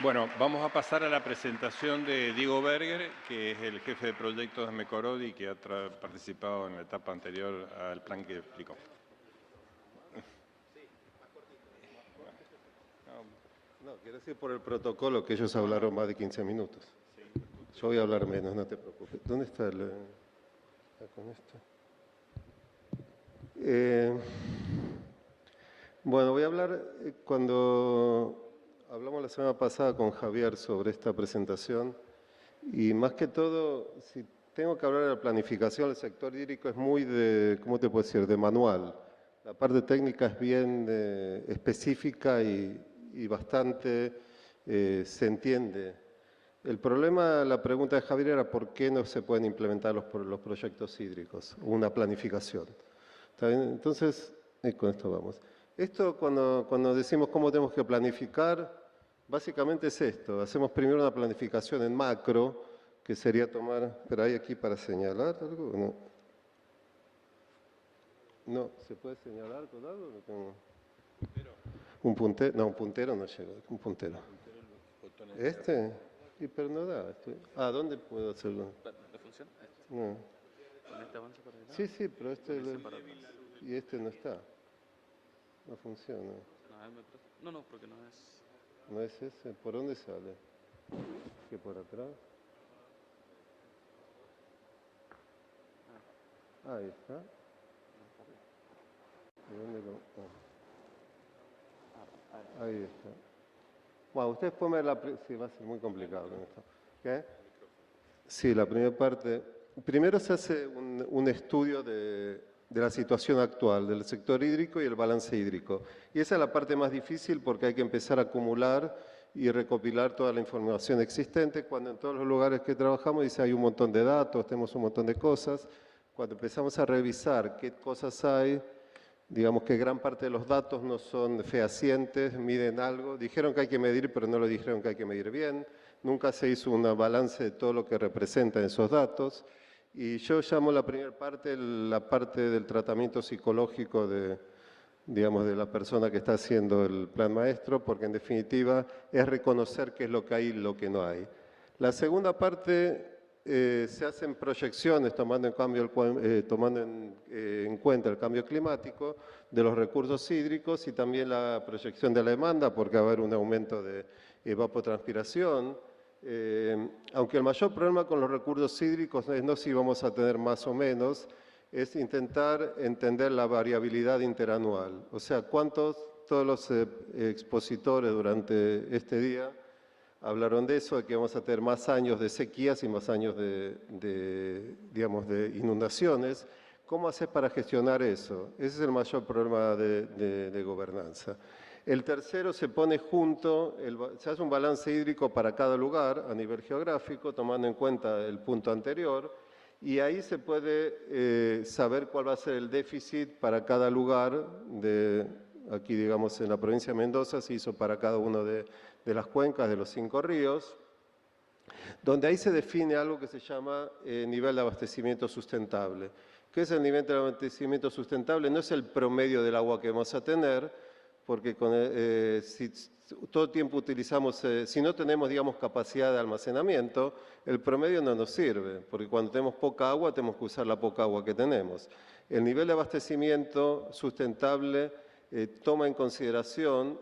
Bueno, vamos a pasar a la presentación de Diego Berger, que es el jefe de proyectos de Mecorodi, que ha participado en la etapa anterior al plan que explicó. No, quiero decir por el protocolo que ellos hablaron más de 15 minutos. Yo voy a hablar menos, no te preocupes. ¿Dónde está el...? Con esto. Bueno, voy a hablar cuando hablamos la semana pasada con Javier sobre esta presentación y más que todo, si tengo que hablar de la planificación del sector hídrico es muy de, ¿cómo te puedo decir?, de manual. La parte técnica es bien específica y bastante se entiende. El problema, la pregunta de Javier era por qué no se pueden implementar los proyectos hídricos, una planificación. ¿Está bien? Entonces, con esto vamos. Esto cuando decimos cómo tenemos que planificar, básicamente es esto. Hacemos primero una planificación en macro, que sería tomar... ¿Pero hay aquí para señalar algo o no? No, ¿se puede señalar con algo? No tengo... ¿Un puntero? No, un puntero no llega. Un puntero. ¿Este? Y pero no da. ¿Dónde puedo hacerlo? ¿Le funciona? No. ¿Con este avance para allá? Sí, pero este... Y este no está. No funciona. No, porque no es... ¿No es ese? ¿Por dónde sale? ¿Que por atrás? Ahí está. ¿De dónde lo...? Ahí está. Bueno, ustedes pueden ver la... Sí, va a ser muy complicado con esto. ¿Qué? Sí, la primera parte... Primero se hace un estudio de la situación actual del sector hídrico y el balance hídrico. Y esa es la parte más difícil porque hay que empezar a acumular y recopilar toda la información existente. Cuando en todos los lugares que trabajamos dice hay un montón de datos, tenemos un montón de cosas. Cuando empezamos a revisar qué cosas hay, digamos que gran parte de los datos no son fehacientes, miden algo. Dijeron que hay que medir, pero no lo dijeron que hay que medir bien. Nunca se hizo un balance de todo lo que representan esos datos. Y yo llamo la primera parte, la parte del tratamiento psicológico de la persona que está haciendo el plan maestro, porque en definitiva es reconocer qué es lo que hay y lo que no hay. La segunda parte se hacen proyecciones tomando en cuenta el cambio climático de los recursos hídricos y también la proyección de la demanda, porque va a haber un aumento de evapotranspiración. Aunque el mayor problema con los recursos hídricos es no si vamos a tener más o menos, es intentar entender la variabilidad interanual. O sea, todos los expositores durante este día hablaron de eso, de que vamos a tener más años de sequías y más años de inundaciones. ¿Cómo haces para gestionar eso? Ese es el mayor problema de gobernanza. El tercero se pone junto, se hace un balance hídrico para cada lugar a nivel geográfico, tomando en cuenta el punto anterior, y ahí se puede saber cuál va a ser el déficit para cada lugar. Aquí, digamos, en la provincia de Mendoza se hizo para cada uno de las cuencas de los 5 ríos, donde ahí se define algo que se llama nivel de abastecimiento sustentable. ¿Qué es el nivel de abastecimiento sustentable? No es el promedio del agua que vamos a tener, porque si todo el tiempo utilizamos, si no tenemos, digamos, capacidad de almacenamiento, el promedio no nos sirve, porque cuando tenemos poca agua tenemos que usar la poca agua que tenemos. El nivel de abastecimiento sustentable toma en consideración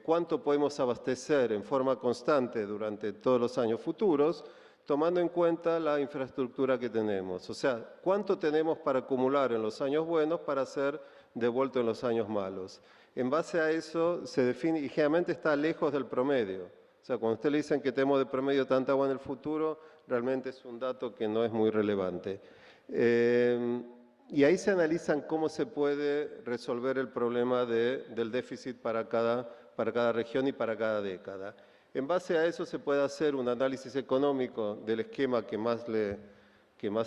cuánto podemos abastecer en forma constante durante todos los años futuros, tomando en cuenta la infraestructura que tenemos. O sea, cuánto tenemos para acumular en los años buenos para ser devuelto en los años malos. En base a eso se define, y generalmente está lejos del promedio. O sea, cuando usted le dicen que tenemos de promedio tanta agua en el futuro, realmente es un dato que no es muy relevante. Y ahí se analizan cómo se puede resolver el problema del déficit para cada región y para cada década. En base a eso se puede hacer un análisis económico del esquema que más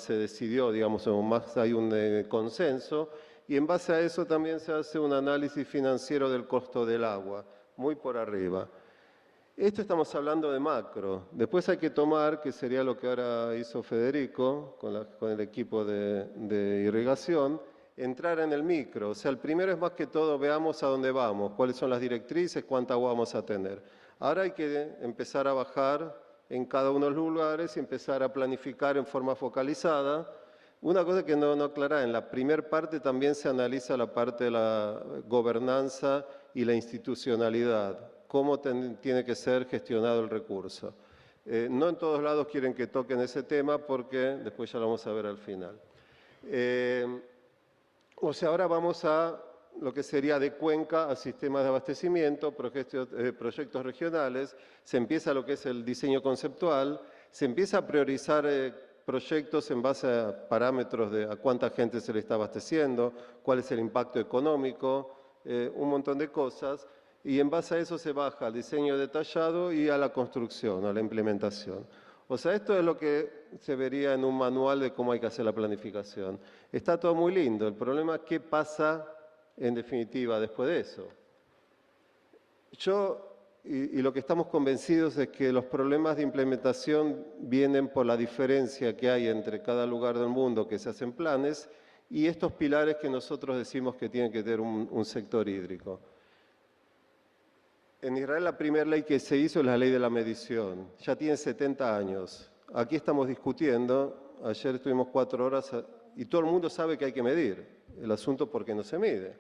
se decidió, digamos, o más hay un consenso, y en base a eso también se hace un análisis financiero del costo del agua, muy por arriba. Esto estamos hablando de macro. Después hay que tomar, que sería lo que ahora hizo Federico con el equipo de irrigación, entrar en el micro. O sea, el primero es más que todo, veamos a dónde vamos, cuáles son las directrices, cuánta agua vamos a tener. Ahora hay que empezar a bajar en cada uno de los lugares y empezar a planificar en forma focalizada. Una cosa que no aclara, en la primera parte también se analiza la parte de la gobernanza y la institucionalidad, cómo tiene que ser gestionado el recurso. No en todos lados quieren que toquen ese tema porque después ya lo vamos a ver al final. O sea, ahora vamos a lo que sería de cuenca a sistemas de abastecimiento, proyectos regionales, se empieza lo que es el diseño conceptual, se empieza a priorizar proyectos en base a parámetros de a cuánta gente se le está abasteciendo, cuál es el impacto económico, un montón de cosas, y en base a eso se baja al diseño detallado y a la construcción, a la implementación. O sea, esto es lo que se vería en un manual de cómo hay que hacer la planificación. Está todo muy lindo, el problema es qué pasa en definitiva después de eso. Y lo que estamos convencidos es que los problemas de implementación vienen por la diferencia que hay entre cada lugar del mundo que se hacen planes y estos pilares que nosotros decimos que tienen que tener un sector hídrico. En Israel la primera ley que se hizo es la ley de la medición. Ya tiene 70 años. Aquí estamos discutiendo, ayer estuvimos 4 horas y todo el mundo sabe que hay que medir. El asunto por qué no se mide.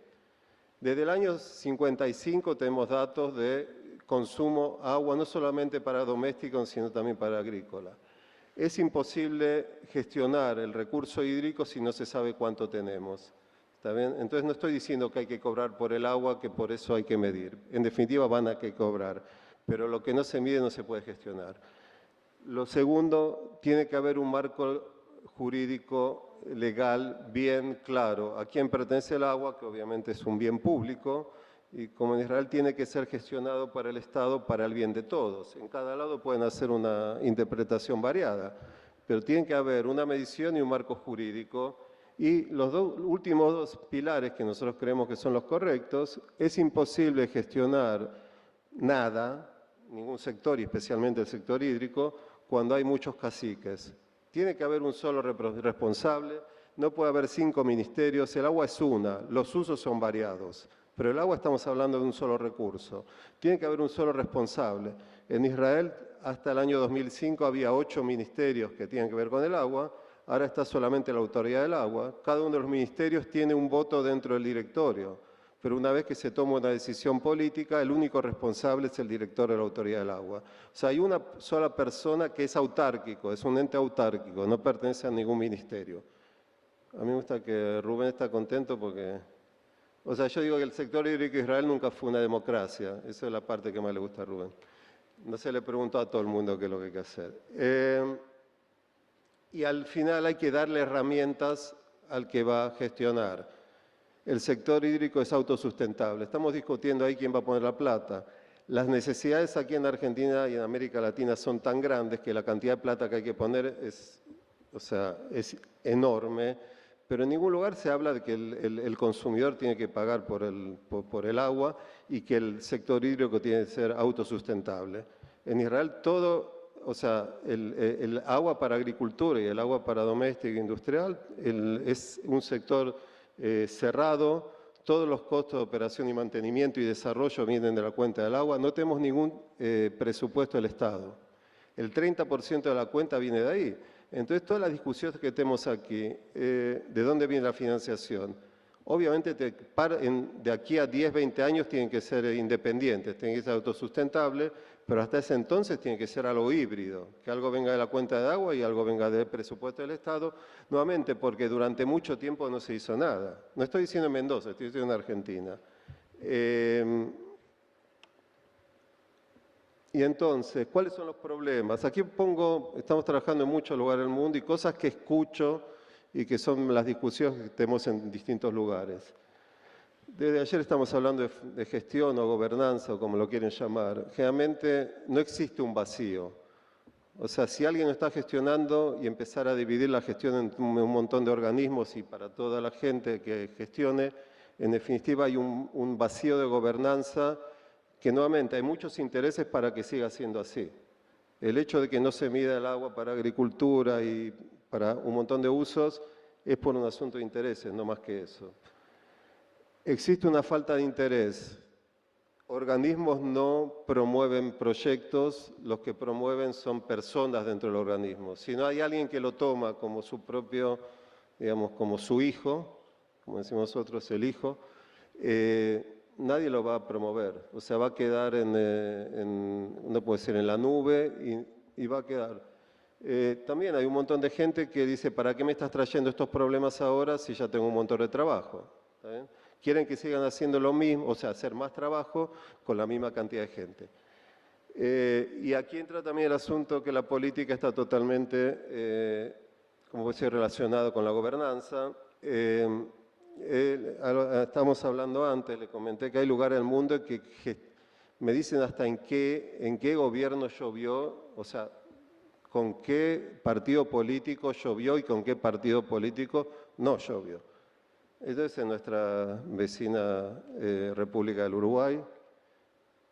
Desde el año 55 tenemos datos de consumo de agua, no solamente para domésticos, sino también para agrícola. Es imposible gestionar el recurso hídrico si no se sabe cuánto tenemos. ¿Está bien? Entonces no estoy diciendo que hay que cobrar por el agua, que por eso hay que medir. En definitiva van a que cobrar, pero lo que no se mide no se puede gestionar. Lo segundo, tiene que haber un marco jurídico legal bien claro. ¿A quién pertenece el agua? Que obviamente es un bien público y como en Israel tiene que ser gestionado para el Estado para el bien de todos. En cada lado pueden hacer una interpretación variada, pero tiene que haber una medición y un marco jurídico. Y los últimos dos pilares que nosotros creemos que son los correctos, es imposible gestionar nada, ningún sector y especialmente el sector hídrico, cuando hay muchos caciques. Tiene que haber un solo responsable, no puede haber 5 ministerios, el agua es una, los usos son variados, pero el agua estamos hablando de un solo recurso. Tiene que haber un solo responsable. En Israel hasta el año 2005 había 8 ministerios que tienen que ver con el agua, ahora está solamente la autoridad del agua. Cada uno de los ministerios tiene un voto dentro del directorio, pero una vez que se toma una decisión política, el único responsable es el director de la autoridad del agua. O sea, hay una sola persona que es autárquico, es un ente autárquico, no pertenece a ningún ministerio. A mí me gusta que Rubén está contento porque... O sea, yo digo que el sector hídrico de Israel nunca fue una democracia. Esa es la parte que más le gusta a Rubén. No se le preguntó a todo el mundo qué es lo que hay que hacer. Y al final hay que darle herramientas al que va a gestionar. El sector hídrico es autosustentable. Estamos discutiendo ahí quién va a poner la plata. Las necesidades aquí en Argentina y en América Latina son tan grandes que la cantidad de plata que hay que poner es enorme, pero en ningún lugar se habla de que el consumidor tiene que pagar por el agua y que el sector hídrico tiene que ser autosustentable. En Israel todo, o sea, el agua para agricultura y el agua para doméstica e industrial es un sector cerrado, todos los costos de operación y mantenimiento y desarrollo vienen de la cuenta del agua, no tenemos ningún presupuesto del Estado. El 30% de la cuenta viene de ahí. Entonces, todas las discusiones que tenemos aquí, ¿de dónde viene la financiación? Obviamente, de aquí a 10, 20 años tienen que ser independientes, tienen que ser autosustentables, pero hasta ese entonces tiene que ser algo híbrido, que algo venga de la cuenta de agua y algo venga del presupuesto del Estado, nuevamente porque durante mucho tiempo no se hizo nada. No estoy diciendo en Mendoza, estoy diciendo en Argentina. Y entonces, ¿cuáles son los problemas? Aquí estamos trabajando en muchos lugares del mundo y cosas que escucho y que son las discusiones que tenemos en distintos lugares. Desde ayer estamos hablando de gestión o gobernanza o como lo quieren llamar. Generalmente no existe un vacío. O sea, si alguien está gestionando y empezar a dividir la gestión en un montón de organismos y para toda la gente que gestione, en definitiva hay un vacío de gobernanza que nuevamente hay muchos intereses para que siga siendo así. El hecho de que no se mida el agua para agricultura y para un montón de usos es por un asunto de intereses, no más que eso. Existe una falta de interés. Organismos no promueven proyectos, los que promueven son personas dentro del organismo. Si no hay alguien que lo toma como su propio, digamos, como su hijo, como decimos nosotros, el hijo, nadie lo va a promover. O sea, va a quedar no puede ser en la nube y va a quedar. También hay un montón de gente que dice, ¿para qué me estás trayendo estos problemas ahora si ya tengo un montón de trabajo? ¿Está bien? Quieren que sigan haciendo lo mismo, o sea, hacer más trabajo con la misma cantidad de gente. Y aquí entra también el asunto que la política está totalmente, como puede ser, relacionado con la gobernanza. Estamos hablando antes, le comenté que hay lugares del mundo que me dicen hasta en qué gobierno llovió, o sea, con qué partido político llovió y con qué partido político no llovió. Entonces, en nuestra vecina República del Uruguay,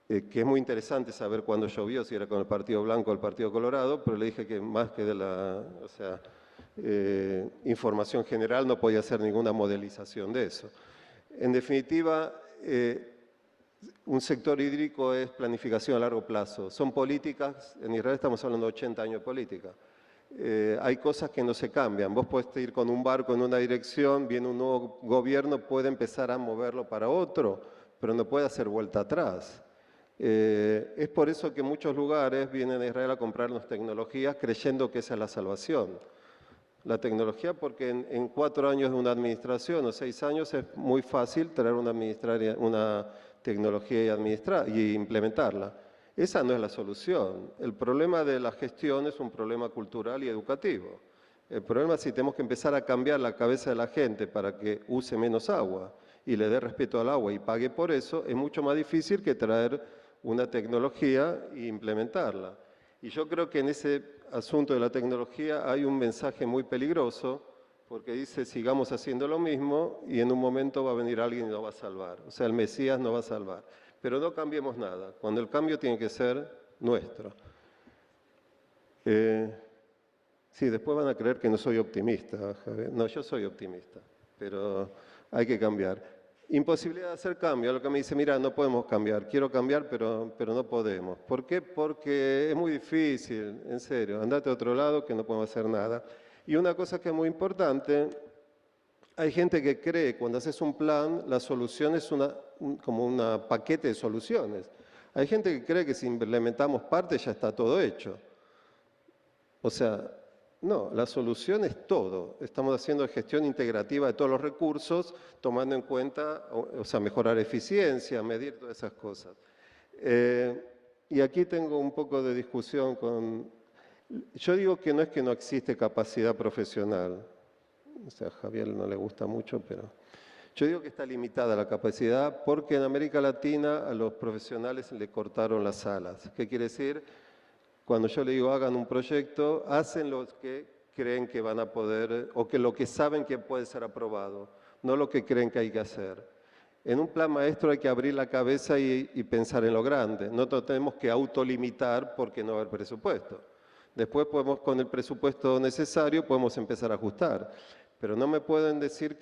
que es muy interesante saber cuándo llovió, si era con el Partido Blanco o el Partido Colorado, pero le dije que más que de la información general no podía hacer ninguna modelización de eso. En definitiva, un sector hídrico es planificación a largo plazo. Son políticas, en Israel estamos hablando de 80 años de política. Hay cosas que no se cambian. Vos podés ir con un barco en una dirección, viene un nuevo gobierno, puede empezar a moverlo para otro, pero no puede hacer vuelta atrás. Es por eso que muchos lugares vienen a Israel a comprarnos tecnologías creyendo que esa es la salvación. La tecnología, porque en 4 años de una administración o 6 años es muy fácil traer una tecnología y implementarla. Esa no es la solución. El problema de la gestión es un problema cultural y educativo. El problema es si tenemos que empezar a cambiar la cabeza de la gente para que use menos agua y le dé respeto al agua y pague por eso, es mucho más difícil que traer una tecnología e implementarla. Y yo creo que en ese asunto de la tecnología hay un mensaje muy peligroso, porque dice, sigamos haciendo lo mismo y en un momento va a venir alguien y nos va a salvar. O sea, el Mesías nos va a salvar. Pero no cambiemos nada, cuando el cambio tiene que ser nuestro. Sí, después van a creer que no soy optimista, Javier. No, yo soy optimista, pero hay que cambiar. Imposibilidad de hacer cambio, lo que me dice, mira, no podemos cambiar, quiero cambiar, pero no podemos. ¿Por qué? Porque es muy difícil, en serio, andate a otro lado que no podemos hacer nada. Y una cosa que es muy importante, hay gente que cree cuando haces un plan, la solución es como un paquete de soluciones. Hay gente que cree que si implementamos parte ya está todo hecho. O sea, no, la solución es todo. Estamos haciendo gestión integrativa de todos los recursos, tomando en cuenta, o sea, mejorar eficiencia, medir todas esas cosas. Y aquí tengo un poco de discusión con... Yo digo que no es que no existe capacidad profesional. O sea, a Javier no le gusta mucho, pero... Yo digo que está limitada la capacidad porque en América Latina a los profesionales le cortaron las alas. ¿Qué quiere decir? Cuando yo le digo hagan un proyecto, hacen lo que creen que van a poder, o que lo que saben que puede ser aprobado, no lo que creen que hay que hacer. En un plan maestro hay que abrir la cabeza y pensar en lo grande. No tenemos que autolimitar porque no va a haber presupuesto. Después podemos, con el presupuesto necesario, podemos empezar a ajustar. Pero no me pueden decir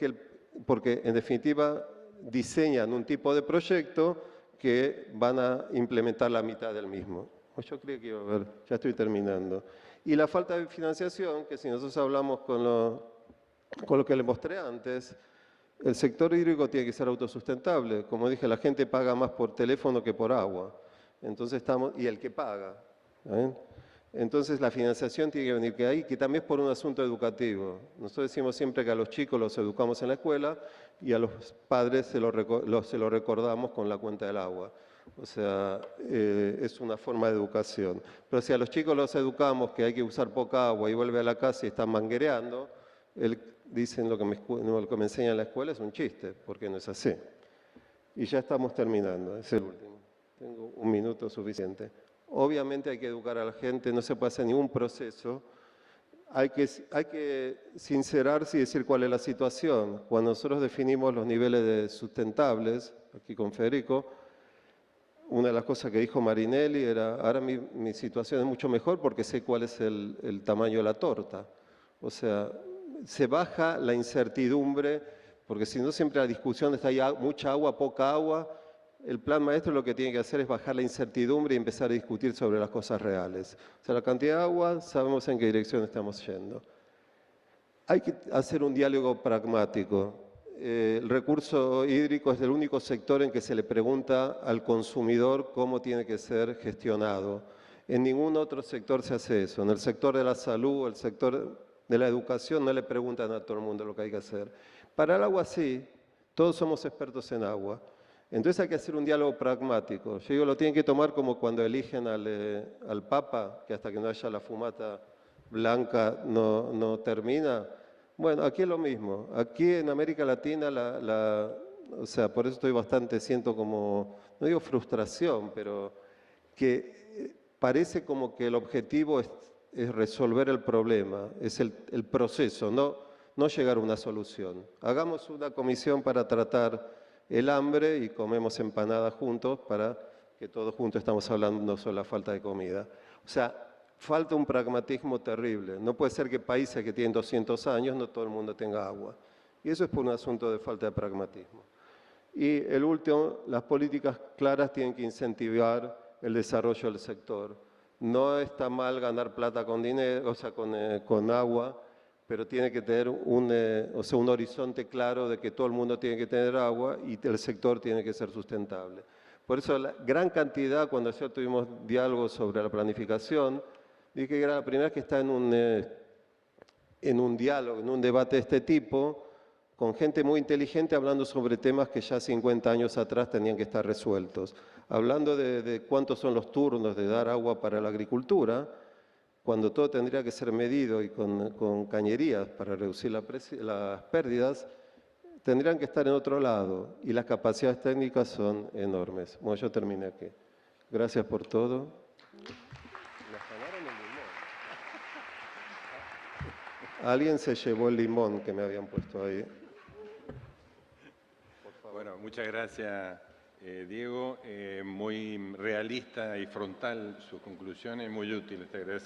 porque en definitiva diseñan un tipo de proyecto que van a implementar la mitad del mismo. Yo creo que iba a ver, ya estoy terminando. Y la falta de financiación, que si nosotros hablamos con lo que les mostré antes, el sector hídrico tiene que ser autosustentable. Como dije, la gente paga más por teléfono que por agua. Entonces y el que paga. Entonces la financiación tiene que venir de ahí, que también es por un asunto educativo. Nosotros decimos siempre que a los chicos los educamos en la escuela y a los padres se lo recordamos con la cuenta del agua. O sea, es una forma de educación. Pero si a los chicos los educamos que hay que usar poca agua y vuelve a la casa y están manguereando, dicen lo que me enseñan en la escuela es un chiste, porque no es así. Y ya estamos terminando, es el último. Tengo 1 minuto suficiente. Obviamente hay que educar a la gente, no se puede hacer ningún proceso. Hay que sincerarse y decir cuál es la situación. Cuando nosotros definimos los niveles de sustentables, aquí con Federico, una de las cosas que dijo Marinelli era, ahora mi situación es mucho mejor porque sé cuál es el tamaño de la torta. O sea, se baja la incertidumbre, porque si no siempre la discusión está, hay mucha agua, poca agua. El plan maestro lo que tiene que hacer es bajar la incertidumbre y empezar a discutir sobre las cosas reales. O sea, la cantidad de agua, sabemos en qué dirección estamos yendo. Hay que hacer un diálogo pragmático. El recurso hídrico es el único sector en que se le pregunta al consumidor cómo tiene que ser gestionado. En ningún otro sector se hace eso. En el sector de la salud, el sector de la educación, no le preguntan a todo el mundo lo que hay que hacer. Para el agua sí, todos somos expertos en agua. Entonces hay que hacer un diálogo pragmático. Yo digo, lo tienen que tomar como cuando eligen al Papa, que hasta que no haya la fumata blanca no termina. Bueno, aquí es lo mismo. Aquí en América Latina, o sea, por eso estoy bastante, siento como, no digo frustración, pero que parece como que el objetivo es resolver el problema, es el proceso, no llegar a una solución. Hagamos una comisión para tratar el hambre y comemos empanadas juntos para que todos juntos estamos hablando sobre la falta de comida. O sea, falta un pragmatismo terrible. No puede ser que países que tienen 200 años no todo el mundo tenga agua. Y eso es por un asunto de falta de pragmatismo. Y el último, las políticas claras tienen que incentivar el desarrollo del sector. No está mal ganar plata con dinero, o sea, con agua, pero tiene que tener un horizonte claro de que todo el mundo tiene que tener agua y el sector tiene que ser sustentable. Por eso la gran cantidad, cuando ayer tuvimos diálogos sobre la planificación, dije que era la primera vez que está en un diálogo, en un debate de este tipo, con gente muy inteligente hablando sobre temas que ya 50 años atrás tenían que estar resueltos. Hablando de cuántos son los turnos de dar agua para la agricultura, cuando todo tendría que ser medido y con cañerías para reducir las pérdidas, tendrían que estar en otro lado y las capacidades técnicas son enormes. Bueno, yo terminé aquí. Gracias por todo. Alguien se llevó el limón que me habían puesto ahí. Bueno, muchas gracias, Diego. Muy realista y frontal sus conclusiones, muy útiles. Te agradezco.